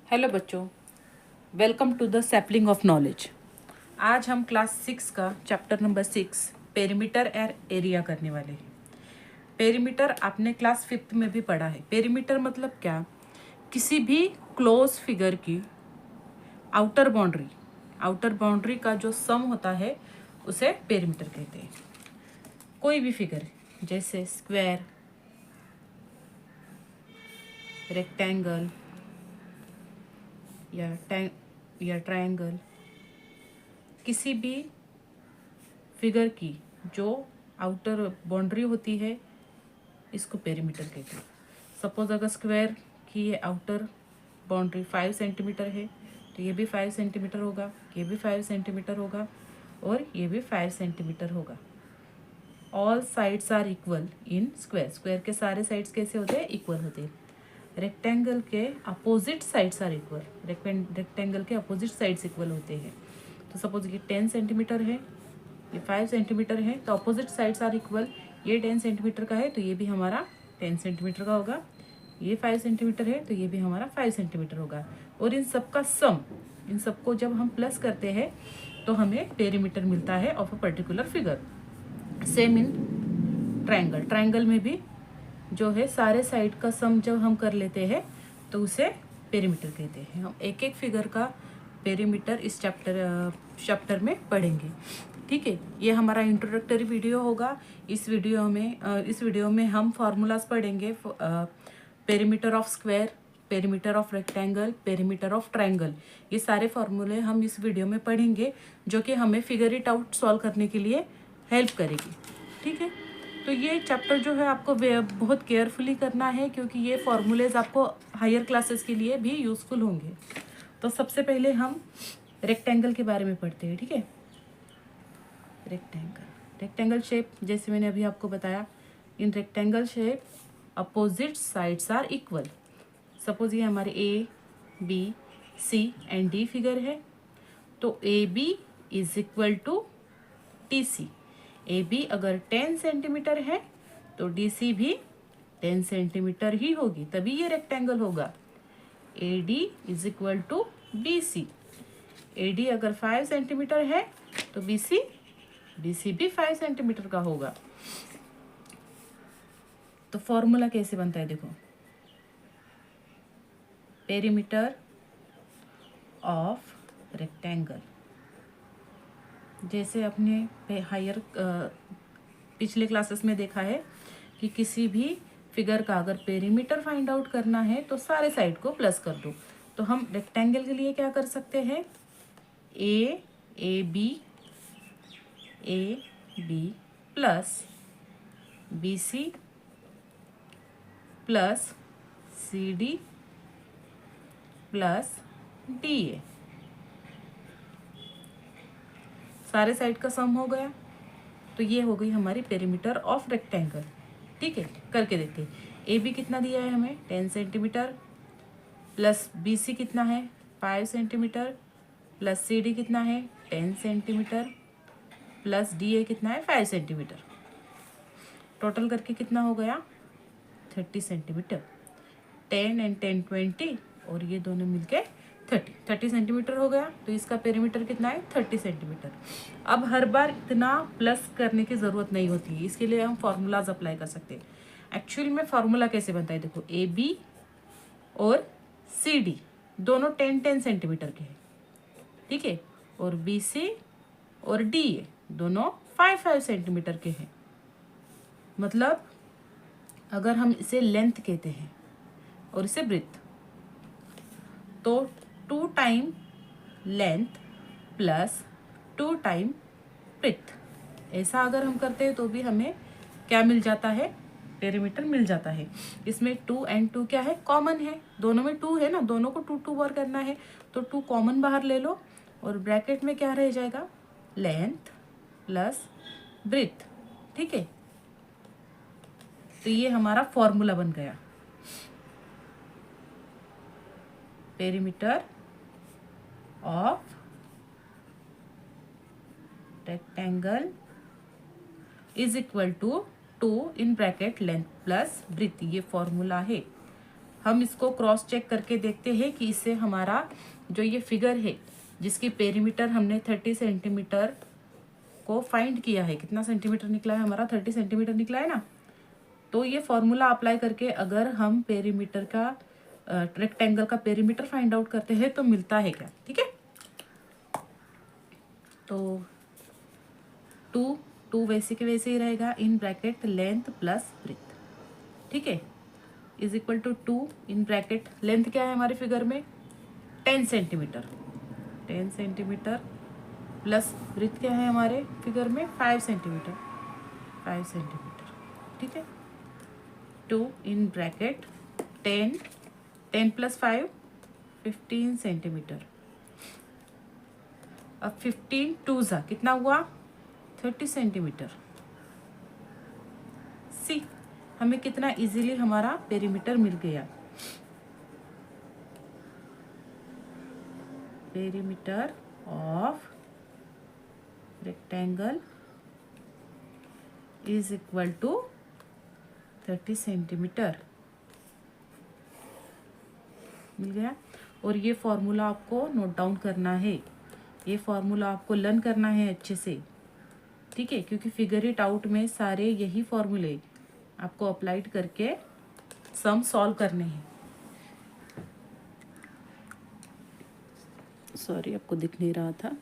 Hello बच्चों, welcome to the sapling of knowledge. आज हम क्लास 6 का चैप्टर नंबर 6 पेरीमीटर और एरिया करने वाले हैं। पेरीमीटर आपने क्लास 5 में भी पढ़ा है। पेरीमीटर मतलब क्या? किसी भी क्लोज फिगर की आउटर बाउंड्री का जो सम होता है उसे पेरीमीटर कहते हैं। कोई भी फिगर जैसे स्क्वायर, रेक्टेंगल या ट्रायंगल, किसी भी फिगर की जो आउटर बाउंड्री होती है इसको पेरीमीटर कहते हैं। सपोज अगर स्क्वायर की ये आउटर बाउंड्री 5 सेंटीमीटर है तो ये भी 5 सेंटीमीटर होगा, ये भी 5 सेंटीमीटर होगा और ये भी 5 सेंटीमीटर होगा। All sides are equal in square. Square के सारे साइड्स कैसे होते हैं? इक्वल होते हैं। रेक्टेंगल के opposite sides are equal. Rectangle के अपोजिट साइड्स इक्वल होते हैं। तो सपोज ये 10 सेंटीमीटर है, ये 5 सेंटीमीटर है, तो अपोजिट साइड्स आर इक्वल। ये 10 सेंटीमीटर का है तो ये भी हमारा 10 सेंटीमीटर का होगा। ये 5 सेंटीमीटर है तो ये भी हमारा 5 सेंटीमीटर होगा। और इन सब का सम, इन सबको जब हम प्लस करते हैं तो हमें पेरीमीटर मिलता है of a particular figure. Same in triangle. Triangle में भी जो है सारे साइड का सम जब हम कर लेते हैं तो उसे पेरीमीटर कहते हैं। हम एक एक फिगर का पेरीमीटर इस चैप्टर में पढ़ेंगे। ठीक है, ये हमारा इंट्रोडक्टरी वीडियो होगा। इस वीडियो में हम फार्मूलाज पढ़ेंगे। Perimeter of square, perimeter of rectangle, perimeter of triangle, ये सारे फार्मूले हम इस वीडियो में पढ़ेंगे जो कि हमें फिगर इट आउट सॉल्व करने के लिए हेल्प करेगी। ठीक है, तो ये चैप्टर जो है आपको बहुत केयरफुली करना है क्योंकि ये फार्मूलेज आपको हायर क्लासेस के लिए भी यूज़फुल होंगे। तो सबसे पहले हम रेक्टेंगल के बारे में पढ़ते हैं। ठीक है, रेक्टेंगल शेप, जैसे मैंने अभी आपको बताया, in rectangle shape opposite sides are equal. Suppose ये हमारे A, B, C and D figure है तो A B is equal to D C. A B अगर 10 सेंटीमीटर है तो डी सी भी 10 सेंटीमीटर ही होगी, तभी ये रेक्टेंगल होगा। A D is equal to B C. A D अगर 5 सेंटीमीटर है तो बी सी भी 5 सेंटीमीटर का होगा। तो फॉर्मूला कैसे बनता है देखो। पेरीमीटर ऑफ रेक्टेंगल, जैसे अपने हायर पिछले क्लासेस में देखा है कि किसी भी फिगर का अगर पेरीमीटर फाइंड आउट करना है तो सारे साइड को प्लस कर दो। तो हम रेक्टेंगल के लिए क्या कर सकते हैं? A B plus B C plus C D plus D A, सारे साइड का सम हो गया। तो ये हो गई हमारी पेरीमीटर ऑफ रेक्टेंगल। ठीक है, करके देखते हैं। ए बी कितना दिया है हमें? 10 सेंटीमीटर प्लस बी सी कितना है? 5 सेंटीमीटर प्लस सी डी कितना है? 10 सेंटीमीटर प्लस डी ए कितना है? 5 सेंटीमीटर। टोटल करके कितना हो गया? 30 सेंटीमीटर। 10 एंड 10 20 और ये दोनों मिलके 30 सेंटीमीटर हो गया। तो इसका पेरीमीटर कितना है? 30 सेंटीमीटर। अब हर बार इतना प्लस करने की ज़रूरत नहीं होती है, इसके लिए हम फार्मूलाज अप्लाई कर सकते हैं। एक्चुअली में फार्मूला कैसे बनता है देखो। ए बी और सी डी दोनों 10 सेंटीमीटर के हैं। ठीक है, और बी सी और डी ए दोनों 5 सेंटीमीटर के हैं। मतलब अगर हम इसे लेंथ कहते हैं और इसे ब्रेथ, तो 2 time length plus 2 time breadth, ऐसा अगर हम करते हैं तो भी हमें क्या मिल जाता है? पेरीमीटर मिल जाता है। इसमें 2 एंड 2 क्या है? कॉमन है। दोनों में 2 है ना, दोनों को 2 बार करना है तो 2 कॉमन बाहर ले लो और ब्रैकेट में क्या रह जाएगा? Length plus breadth. ठीक है, तो ये हमारा फॉर्मूला बन गया। Perimeter of rectangle is equal to 2 in bracket length plus breadth, ये फॉर्मूला है। हम इसको क्रॉस चेक करके देखते हैं कि इससे हमारा जो ये फिगर है जिसकी पेरीमीटर हमने 30 सेंटीमीटर को फाइंड किया है, कितना सेंटीमीटर निकला है हमारा, 30 सेंटीमीटर निकला है ना। तो ये फॉर्मूला अप्लाई करके अगर हम पेरीमीटर का रेक्टेंगल का पेरीमीटर फाइंड आउट करते हैं तो मिलता है क्या, ठीक है। तो टू वैसे के वैसे ही रहेगा, in bracket length plus breadth, ठीक है, is equal to 2 in bracket length क्या है हमारे फिगर में 10 सेंटीमीटर, 10 सेंटीमीटर प्लस ब्रेथ क्या है हमारे फिगर में 5 सेंटीमीटर, 5 सेंटीमीटर, ठीक है। 2 इन ब्रैकेट 10 प्लस 5 15 सेंटीमीटर। अब 15 टू ज़ा कितना हुआ 30 सेंटीमीटर। सी हमें कितना इजीली हमारा पेरीमीटर मिल गया। Perimeter of rectangle is equal to 30 centimetre मिल गया। और ये फॉर्मूला आपको नोट डाउन करना है, ये फॉर्मूला आपको लर्न करना है अच्छे से, ठीक है, क्योंकि फिगर इट आउट में सारे यही फॉर्मूले आपको अप्लाइड करके सम सॉल्व करने हैं। सॉरी आपको दिख नहीं रहा था,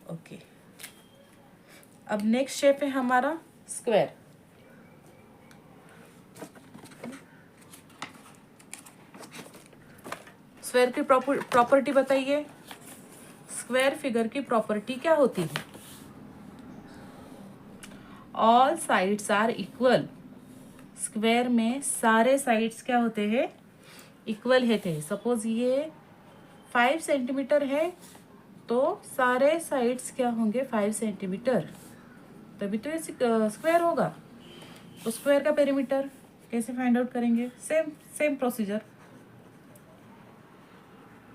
ओके। अब नेक्स्ट शेप है हमारा स्क्वायर। स्क्वायर की प्रॉपर्टी बताइए। स्क्वायर फिगर की प्रॉपर्टी क्या होती है? All sides are equal. Square में सारे साइड्स क्या होते हैं इक्वल है। सपोज ये 5 सेंटीमीटर है तो सारे साइड्स क्या होंगे 5 सेंटीमीटर, तभी तो ये स्क्वायर होगा। तो स्क्वायर का पेरीमीटर कैसे फाइंड आउट करेंगे? Same procedure.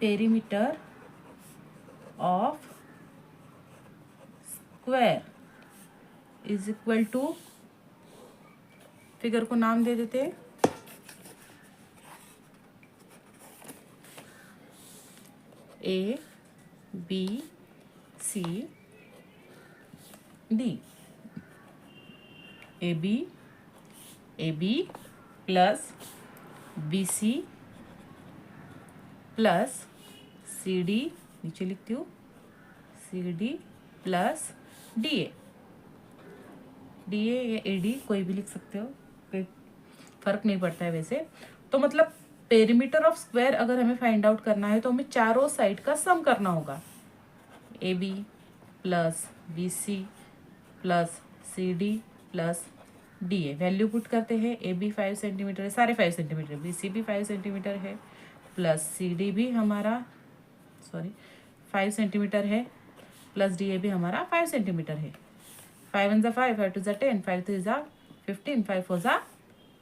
Perimeter of square is equal to, figure को नाम दे देते हैं A B C D. A B plus B C plus C D, नीचे लिखती हूँ C D plus D A. D A या ए डी कोई भी लिख सकते हो, कोई फर्क नहीं पड़ता है वैसे। तो मतलब पेरीमीटर ऑफ स्क्वायर अगर हमें फाइंड आउट करना है तो हमें चारों साइड का सम करना होगा। A B plus B C plus C D plus D A. Value put करते हैं। ए बी 5 सेंटीमीटर है, सारे 5 सेंटीमीटर, बी सी भी 5 सेंटीमीटर है, प्लस सी डी भी हमारा 5 सेंटीमीटर है, प्लस डी ए भी हमारा 5 सेंटीमीटर है। 5 1 ज़ा 5, 5 2 ज़ा 10, 5 3 ज़ा 15, 5 4 ज़ा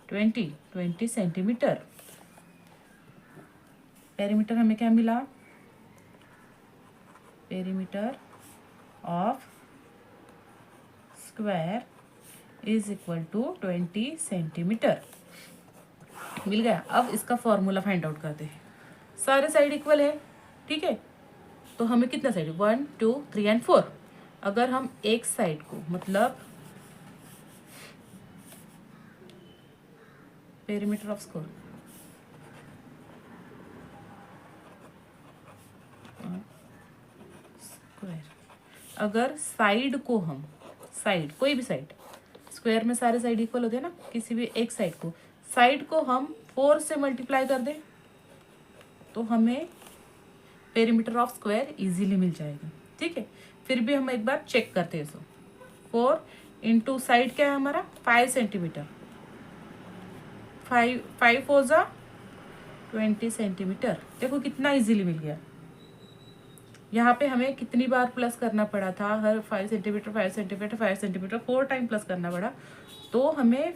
20 सेंटीमीटर। पेरीमीटर हमें क्या मिला? Perimeter of square is equal to 20 centimetre मिल गया। अब इसका फॉर्मूला फाइंड आउट करते हैं। सारे साइड इक्वल है, ठीक है, तो हमें कितना साइड 1 2 3 एंड 4। अगर हम एक साइड को मतलब पेरीमीटर ऑफ स्क्वायर अगर साइड को हम कोई भी साइड, स्क्वायर में सारे साइड इक्वल होते हैं ना, किसी भी एक साइड को हम 4 से मल्टीप्लाई कर दें तो हमें पेरीमीटर ऑफ स्क्वायर इजीली मिल जाएगा, ठीक है। फिर भी हम एक बार चेक करते हैं। 4 इंटू साइड क्या है हमारा 5 सेंटीमीटर, 5 4 ज़ा 20 सेंटीमीटर। देखो कितना इजीली मिल गया। यहाँ पे हमें कितनी बार प्लस करना पड़ा था? हर 5 centimetre 5 centimetre 5 centimetre 4 time plus करना पड़ा। तो हमें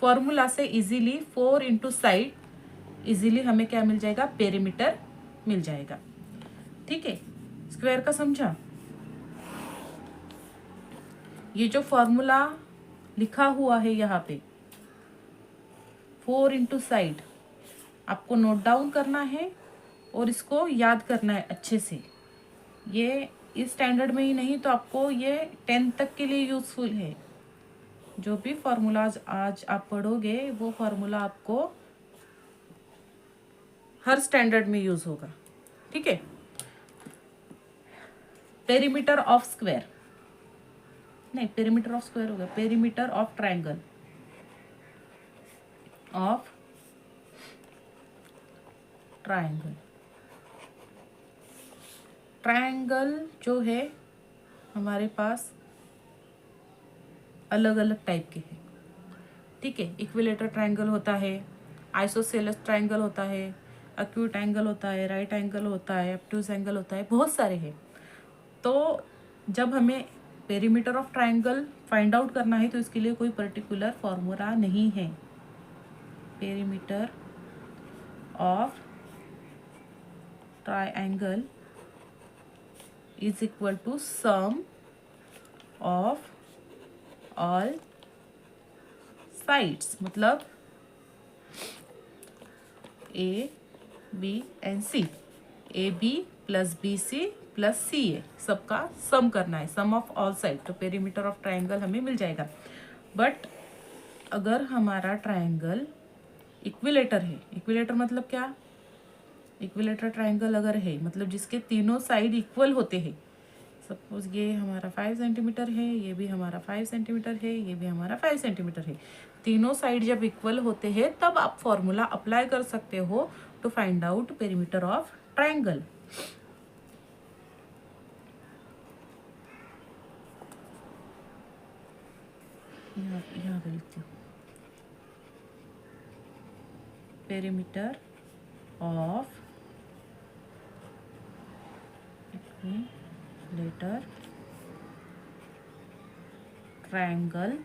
फॉर्मूला से इजीली 4 इंटू साइड इजीली हमें क्या मिल जाएगा? पेरीमीटर मिल जाएगा, ठीक है। स्क्वायर का समझा? ये जो फॉर्मूला लिखा हुआ है यहाँ पे 4 इंटू साइड आपको नोट डाउन करना है और इसको याद करना है अच्छे से। ये इस स्टैंडर्ड में ही नहीं तो आपको ये 10th तक के लिए यूज़फुल है। जो भी फार्मूलाज आज आप पढ़ोगे वो फार्मूला आपको हर स्टैंडर्ड में यूज होगा, ठीक है। पेरीमीटर ऑफ स्क्वायर, नहीं पेरीमीटर ऑफ स्क्वायर होगा, perimeter of triangle, of triangle. Triangle जो है हमारे पास अलग अलग टाइप के हैं, ठीक है। इक्विलेटर ट्रायंगल होता है, आइसोसेलेस ट्रायंगल होता है, एक्यूट एंगल होता है, राइट एंगल होता है, ऑब्टूज एंगल होता है, बहुत सारे हैं। तो जब हमें perimeter of triangle find out करना है तो इसके लिए कोई पर्टिकुलर फॉर्मूला नहीं है। Perimeter of triangle is equal to sum of all sides, मतलब A B and C, A B plus B C plus C A, सबका सम करना है, सम ऑफ ऑल साइड। तो पेरीमीटर ऑफ ट्रायंगल हमें मिल जाएगा। बट अगर हमारा ट्रायंगल इक्विलेटर है, इक्विलेटर मतलब क्या, इक्विलेटर ट्रायंगल अगर है मतलब जिसके तीनों साइड इक्वल होते हैं, सपोज ये हमारा 5 सेंटीमीटर है, ये भी हमारा 5 सेंटीमीटर है, ये भी हमारा 5 सेंटीमीटर है, तीनों साइड जब इक्वल होते हैं तब आप फॉर्मूला अप्लाई कर सकते हो to find out perimeter of triangle. यहाँ पे लिखती हूँ, perimeter of equilateral triangle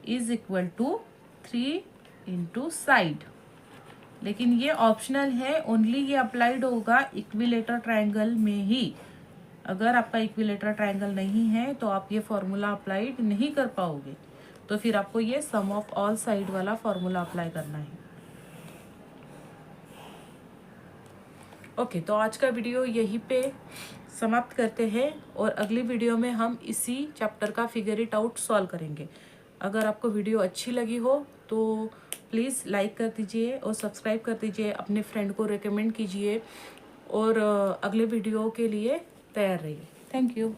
is equal to 3 into side. लेकिन ये ऑप्शनल है, ओनली ये अप्लाइड होगा इक्विलेटर ट्रायंगल में ही। अगर आपका इक्विलेटर ट्रायंगल नहीं है तो आप ये फॉर्मूला अप्लाइड नहीं कर पाओगे, तो फिर आपको ये सम ऑफ ऑल साइड वाला फॉर्मूला अप्लाई करना है। ओके, तो आज का वीडियो यहीं पे समाप्त करते हैं और अगली वीडियो में हम इसी चैप्टर का फिगर इट आउट सॉल्व करेंगे। अगर आपको वीडियो अच्छी लगी हो तो प्लीज़ लाइक कर दीजिए और सब्सक्राइब कर दीजिए, अपने फ्रेंड को रेकमेंड कीजिए और अगले वीडियो के लिए तैयार रहिए। Thank you.